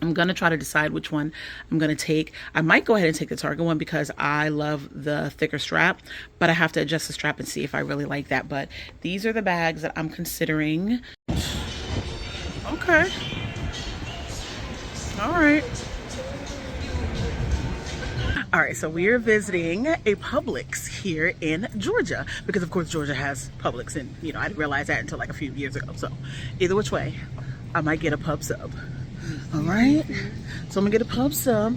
I'm going to try to decide which one I'm going to take. I might go ahead and take the Target one because I love the thicker strap, but I have to adjust the strap and see if I really like that. But these are the bags that I'm considering. Okay. All right. All right, so we are visiting a Publix here in Georgia because, of course, Georgia has Publix, and I didn't realize that until like a few years ago. So, either which way, I might get a pub sub. All right, so I'm gonna get a pub sub.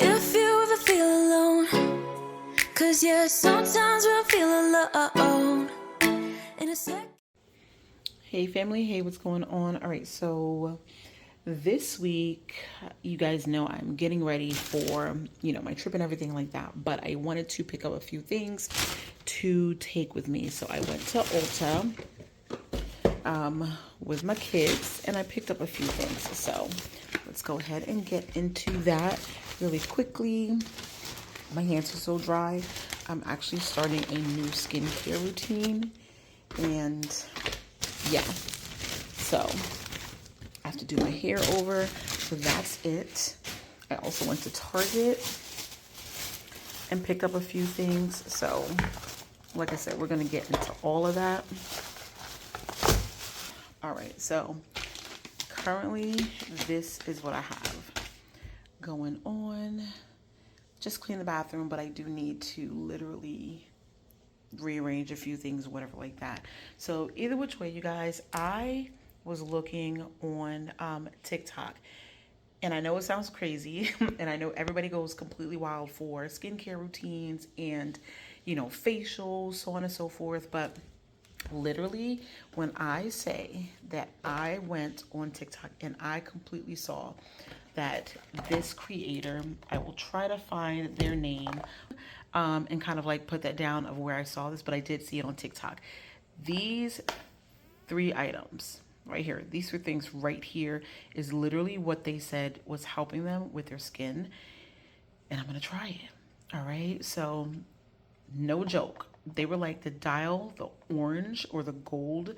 If you ever feel alone, 'cause yeah, sometimes we'll feel alone in a sec. Hey family, hey, what's going on? All right, so this week, you guys know I'm getting ready for, my trip and everything like that, but I wanted to pick up a few things to take with me. So I went to Ulta with my kids and I picked up a few things. So let's go ahead and get into that really quickly. My hands are so dry. I'm actually starting a new skincare routine, and yeah, so I have to do my hair over, so that's it. I also went to Target and picked up a few things. So like I said, we're gonna get into all of that. All right, so currently this is what I have going on. Just clean the bathroom, but I do need to literally rearrange a few things, whatever like that. So either which way, you guys, I was looking on TikTok, and I know it sounds crazy, and I know everybody goes completely wild for skincare routines and facials, so on and so forth, but literally when I say that I went on TikTok and I completely saw that this creator, I will try to find their name and kind of like put that down of where I saw this, but I did see it on TikTok. These 3 items right here, these 3 things right here is literally what they said was helping them with their skin, and I'm gonna try it. All right, so no joke. They were like the dial, the orange or the gold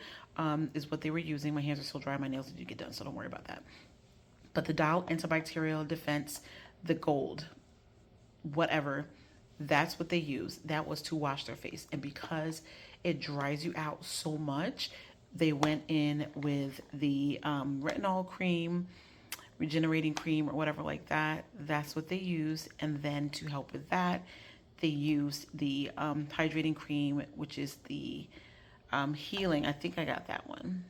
is what they were using. My hands are still dry, my nails didn't get done, so don't worry about that. But the dial antibacterial defense, the gold, whatever, that's what they use. That was to wash their face. And because it dries you out so much, they went in with the retinol cream, regenerating cream, or whatever like that. That's what they used. And then to help with that, they used the hydrating cream, which is the healing. I think I got that one.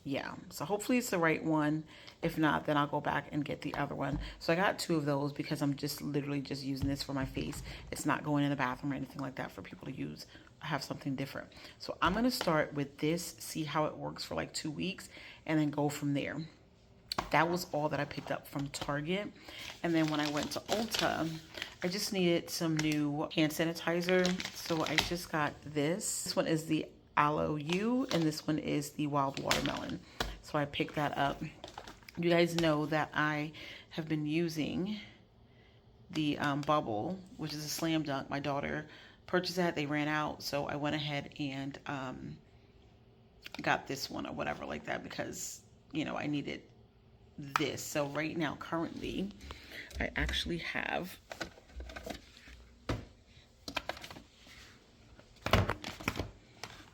Yeah, so hopefully it's the right one. If not, then I'll go back and get the other one. So I got 2 of those because I'm just literally just using this for my face. It's not going in the bathroom or anything like that for people to use. I have something different. So I'm going to start with this, see how it works for like 2 weeks, and then go from there. That was all that I picked up from Target. And then when I went to Ulta, I just needed some new hand sanitizer. So I just got this. This one is the Aloe U, and this one is the Wild Watermelon. So I picked that up. You guys know that I have been using the Bubble, which is a slam dunk. My daughter purchased that. They ran out, so I went ahead and got this one or whatever like that because, I needed this. So right now, currently, I actually have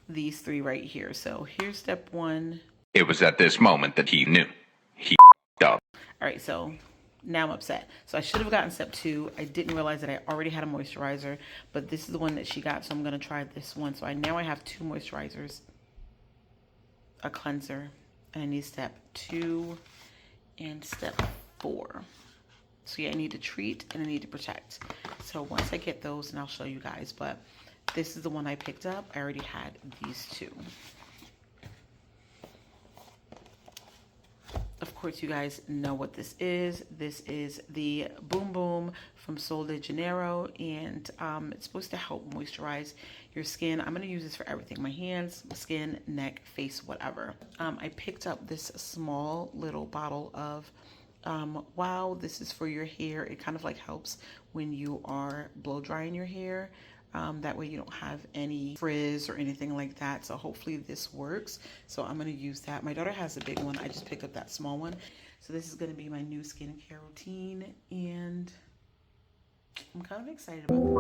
these 3 right here. So here's step 1. It was at this moment that he knew. He up. All right, so now I'm upset. So I should have gotten step 2. I didn't realize that I already had a moisturizer, but this is the one that she got, so I'm gonna try this one. So now I have 2 moisturizers, a cleanser, and I need step 2 and step 4. So yeah, I need to treat and I need to protect. So once I get those, and I'll show you guys, but this is the one I picked up. I already had these 2. Of course, you guys know what this is. This is the Boom Boom from Sol de Janeiro, and it's supposed to help moisturize your skin. I'm gonna use this for everything, my hands, skin, neck, face, whatever. I picked up this small little bottle of wow, this is for your hair. It kind of like helps when you are blow drying your hair. That way you don't have any frizz or anything like that. So hopefully this works. So I'm gonna use that. My daughter has a big one. I just picked up that small one. So this is gonna be my new skincare routine, and I'm kind of excited about the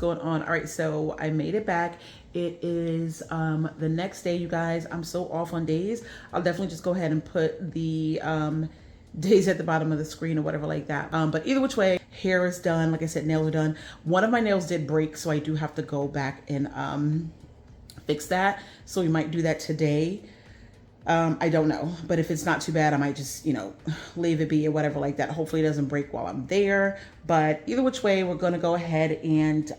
going on. All right, so I made it back. It is the next day, you guys. I'm so off on days. I'll definitely just go ahead and put the days at the bottom of the screen or whatever like that. But either which way, hair is done. Like I said, nails are done. One of my nails did break, so I do have to go back and fix that. So we might do that today. I don't know, but if it's not too bad, I might just, you know, leave it be or whatever like that. Hopefully it doesn't break while I'm there. But either which way, we're going to go ahead and,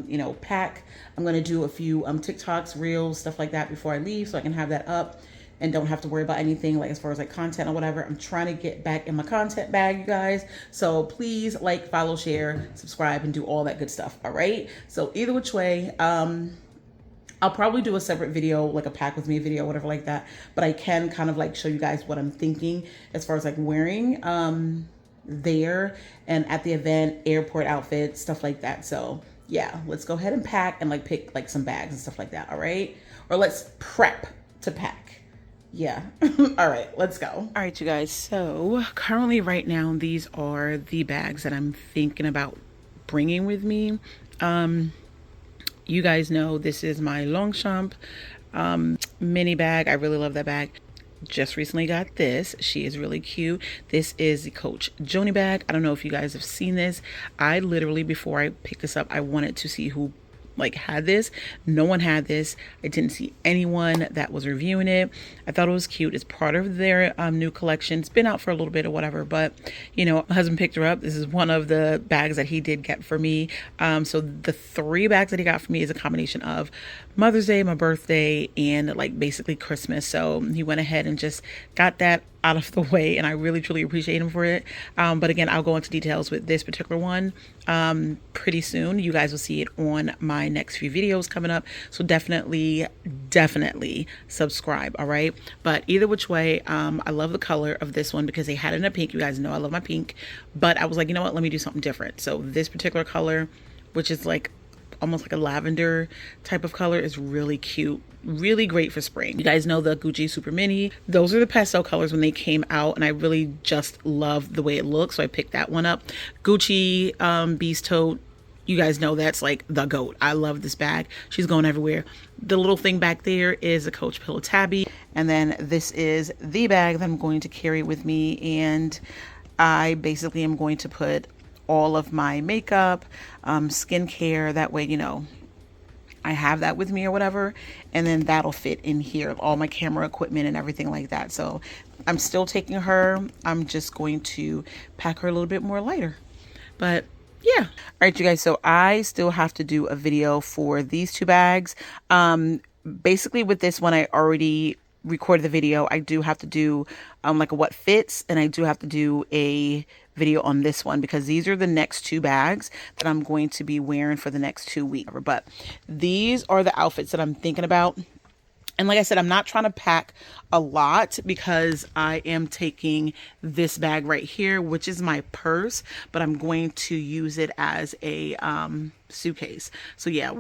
you know, pack. I'm going to do a few TikToks, reels, stuff like that before I leave, so I can have that up and don't have to worry about anything like as far as like content or whatever. I'm trying to get back in my content bag, you guys. So please like, follow, share, subscribe, and do all that good stuff. All right. So either which way, I'll probably do a separate video, like a pack with me video, whatever like that. But I can kind of like show you guys what I'm thinking as far as like wearing there and at the event, airport outfits, stuff like that. So yeah, let's go ahead and pack and like pick like some bags and stuff like that. All right. Or let's prep to pack. Yeah. All right, let's go. All right, you guys. So currently right now, these are the bags that I'm thinking about bringing with me. You guys know this is my Longchamp mini bag. I really love that bag. Just recently got this. She is really cute. This is the Coach Joni bag. I don't know if you guys have seen this. I literally, before I picked this up, I wanted to see who like had this. No one had this. I didn't see anyone that was reviewing it. I thought it was cute. It's part of their new collection. It's been out for a little bit or whatever, but you know, my husband picked her up. This is one of the bags that he did get for me. So the 3 bags that he got for me is a combination of Mother's Day, my birthday, and like basically Christmas. So he went ahead and just got that out of the way, and I really truly appreciate him for it. But again, I'll go into details with this particular one pretty soon. You guys will see it on my next few videos coming up, so definitely subscribe. All right, but either which way, I love the color of this one because they had it in a pink. You guys know I love my pink, but I was like, you know what, let me do something different. So this particular color, which is like almost like a lavender type of color, is really cute, really great for spring. You guys know the Gucci Super Mini. Those are the pastel colors when they came out, and I really just love the way it looks, so I picked that one up. Gucci Beast Tote, you guys know that's like the GOAT. I love this bag. She's going everywhere. The little thing back there is a Coach Pillow Tabby, and then this is the bag that I'm going to carry with me, and I basically am going to put all of my makeup, skincare, that way, you know, I have that with me or whatever, and then that'll fit in here, all my camera equipment and everything like that. So I'm still taking her. I'm just going to pack her a little bit more lighter, but yeah. All right, you guys, so I still have to do a video for these 2 bags. Basically with this one, I already recorded the video. I do have to do like a what fits, and I do have to do a video on this one because these are the next 2 bags that I'm going to be wearing for the next 2 weeks. But these are the outfits that I'm thinking about. And like I said, I'm not trying to pack a lot because I am taking this bag right here, which is my purse, but I'm going to use it as a suitcase. So yeah,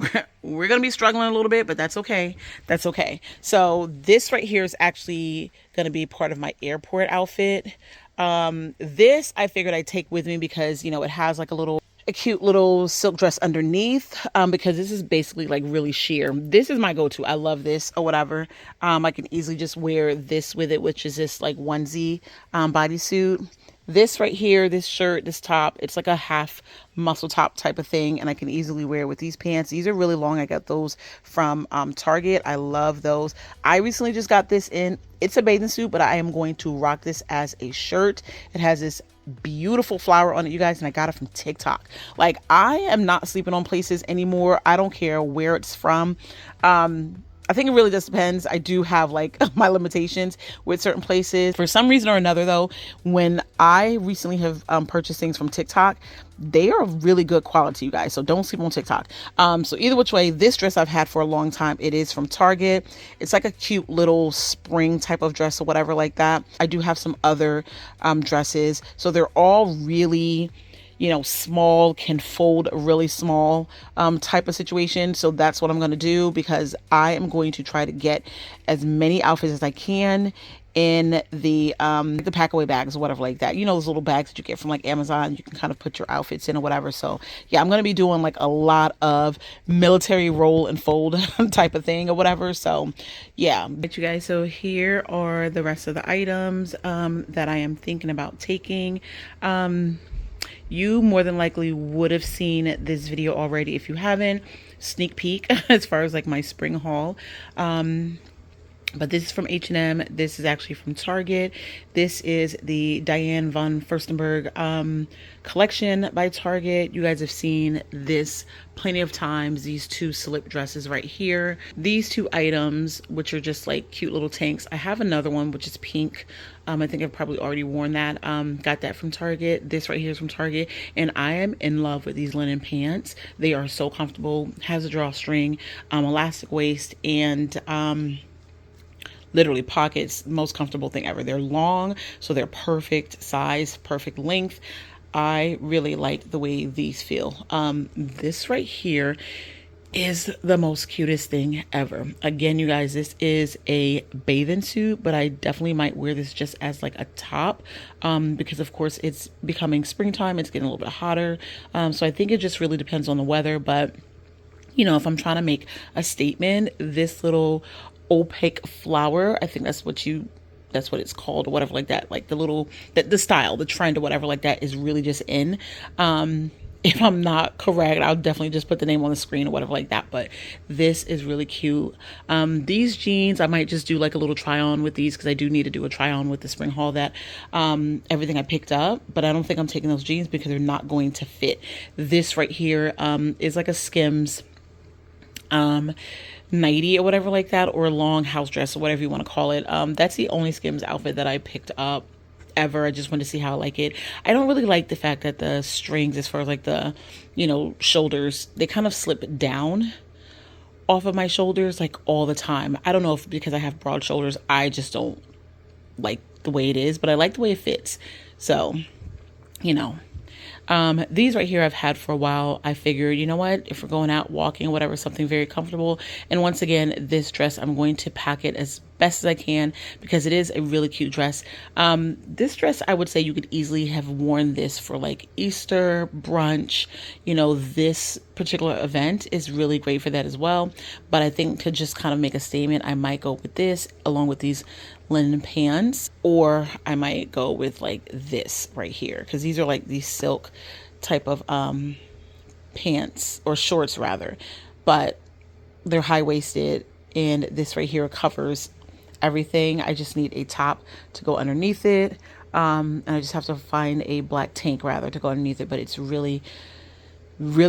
we're going to be struggling a little bit, but that's okay. That's okay. So this right here is actually going to be part of my airport outfit. This I figured I'd take with me because, you know, it has like a cute little silk dress underneath, because this is basically like really sheer. This is my go-to. I love this or whatever. I can easily just wear this with it, which is this like onesie bodysuit. This right here, this shirt, this top, it's like a half muscle top type of thing, and I can easily wear it with these pants. These are really long. I got those from Target. I love those. I recently just got this in. It's a bathing suit, but I am going to rock this as a shirt. It has this beautiful flower on it, you guys, and I got it from TikTok. Like, I am not sleeping on places anymore. I don't care where it's from. I think it really just depends. I do have like my limitations with certain places. For some reason or another though, when I recently have purchased things from TikTok, they are really good quality, you guys. So don't sleep on TikTok. So either which way, this dress I've had for a long time. It is from Target. It's like a cute little spring type of dress or whatever like that. I do have some other dresses. So they're all really, you know, small, can fold really small type of situation. So that's what I'm going to do, because I am going to try to get as many outfits as I can in the packaway bags or whatever like that. You know, those little bags that you get from like Amazon, you can kind of put your outfits in or whatever. So yeah, I'm going to be doing like a lot of military roll and fold type of thing or whatever. So yeah, but you guys, so here are the rest of the items that I am thinking about taking. You more than likely would have seen this video already. If you haven't, sneak peek as far as like my spring haul. But this is from H&M. This is actually from Target. This is the Diane von Furstenberg collection by Target. You guys have seen this plenty of times. These two slip dresses right here. These two items, which are just like cute little tanks. I have another one, which is pink. I think I've probably already worn that. Got that from Target. This right here is from Target. And I am in love with these linen pants. They are so comfortable. Has a drawstring, elastic waist, and literally pockets. Most comfortable thing ever. They're long, so they're perfect size, perfect length. I really like the way these feel. This right here is the most cutest thing ever. Again, you guys, this is a bathing suit, but I definitely might wear this just as like a top, because of course it's becoming springtime. It's getting a little bit hotter. So I think it just really depends on the weather, but you know, if I'm trying to make a statement, this little opaque flower, I think that's what it's called or whatever like that, like the little the style, the trend or whatever like that is really just in. If I'm not correct, I'll definitely just put the name on the screen or whatever like that, but this is really cute. These jeans, I might just do like a little try on with these, because I do need to do a try on with the spring haul that everything I picked up, but I don't think I'm taking those jeans because they're not going to fit. This right here is like a Skims nightie or whatever like that, or a long house dress or whatever you want to call it. That's the only Skims outfit that I picked up ever. I just wanted to see how I like it. I don't really like the fact that the strings, as far as like the, you know, shoulders, they kind of slip down off of my shoulders like all the time. I don't know if because I have broad shoulders, I just don't like the way it is, but I like the way it fits. So, you know, these right here I've had for a while. I figured, you know what, if we're going out walking or whatever, something very comfortable. And once again, this dress, I'm going to pack it as best as I can because it is a really cute dress. This dress, I would say you could easily have worn this for like Easter brunch. You know, this particular event is really great for that as well. But I think to just kind of make a statement, I might go with this along with these linen pants, or I might go with like this right here, because these are like these silk type of pants, or shorts rather, but they're high-waisted, and this right here covers everything. I just need a top to go underneath it, and I just have to find a black tank rather to go underneath it, but it's really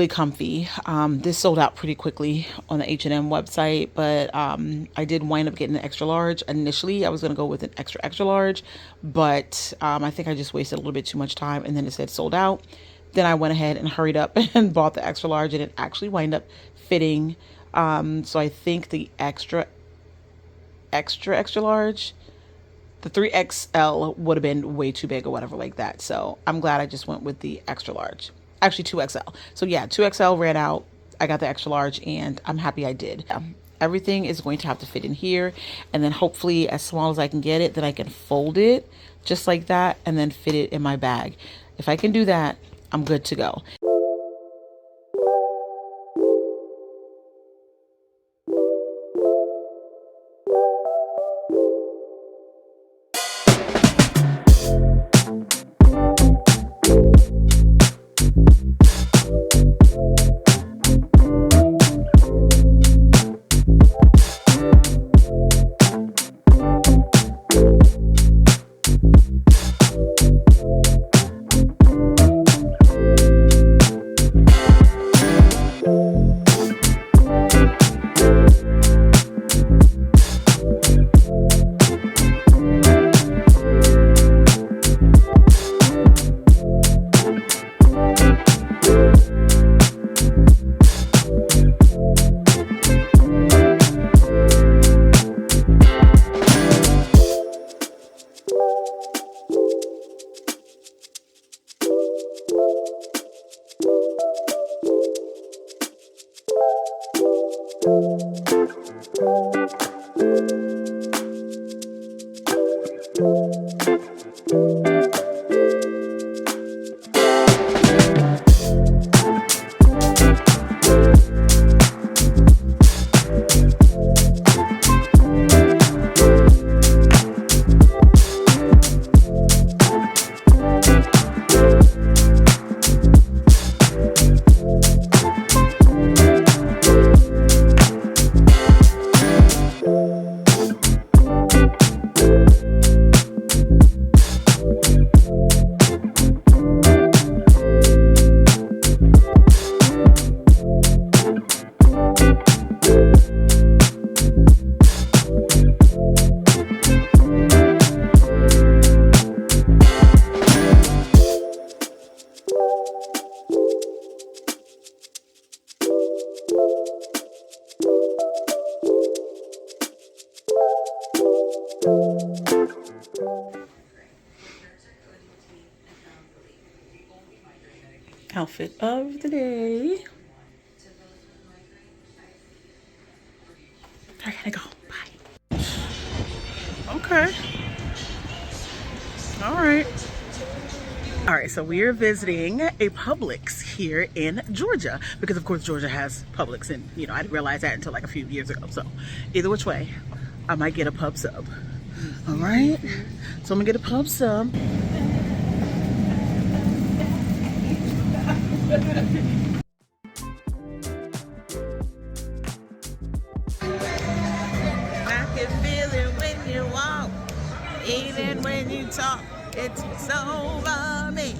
comfy. This sold out pretty quickly on the H&M website, but I did wind up getting an extra large. Initially, I was going to go with an extra large, but I think I just wasted a little bit too much time, and then it said sold out. Then I went ahead and hurried up and bought the extra large, and it actually wind up fitting. So I think the extra large, the 3XL would have been way too big or whatever like that. So I'm glad I just went with the extra large. Actually 2XL. So yeah, 2XL ran out. I got the extra large, and I'm happy I did. Everything is going to have to fit in here, and then hopefully as small as I can get it, then I can fold it just like that and then fit it in my bag. If I can do that, I'm good to go. Outfit of the day. I gotta go. Bye. Okay. All right. All right, so we are visiting a Publix here in Georgia because, of course, Georgia has Publix, and you know I didn't realize that until like a few years ago. So, either which way, I might get a pub sub. All right, so I'm gonna get a pub sub. I can feel it when you walk, even when you talk. It's over me.